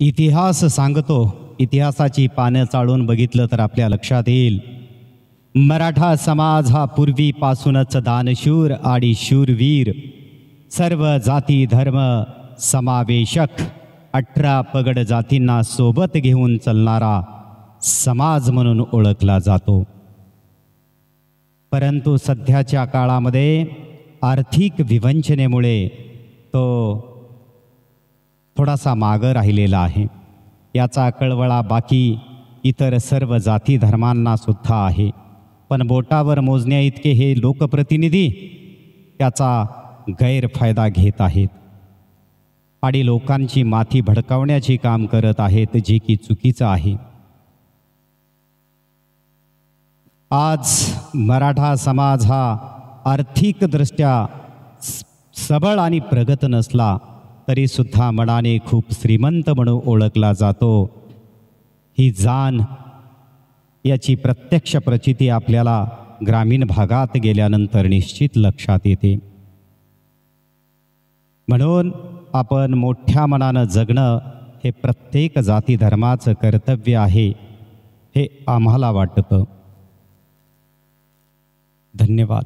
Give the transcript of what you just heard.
इतिहास सांगतो, इतिहासाची पानं चाळून बघितलं तर आपल्या लक्षात येईल, मराठा समाज हा पूर्वीपासूनच दानशूर आणि शूरवीर, सर्व जाती धर्म समावेशक 18 पगड जातींना सोबत घेऊन चालणारा समाज म्हणून ओळखला जातो. परंतु सध्याच्या काळामध्ये आर्थिक विवंचनेमुळे तो थोडासा मागं राहिलेला आहे. याचा कळवळा बाकी इतर सर्व जाती धर्मांना सुद्धा आहे. पण बोटावर मोजण्या इतके हे लोकप्रतिनिधी त्याचा गैरफायदा घेत आहेत आणि लोकांची माथी भडकावण्याचे काम करत आहेत, जे की चुकीचं आहे. आज मराठा समाज हा आर्थिकदृष्ट्या सबळ आणि प्रगत नसला तरी सुद्धा मनाने खूप श्रीमंत म्हणून ओळखला जातो. ही जाण याची प्रत्यक्ष प्रचिती आपल्याला ग्रामीण भागात गेल्यानंतर निश्चित लक्षात येते. म्हणून आपण मोठ्या मनानं जगणं हे प्रत्येक जाती धर्माचं कर्तव्य आहे, हे आम्हाला वाटतं. धन्यवाद.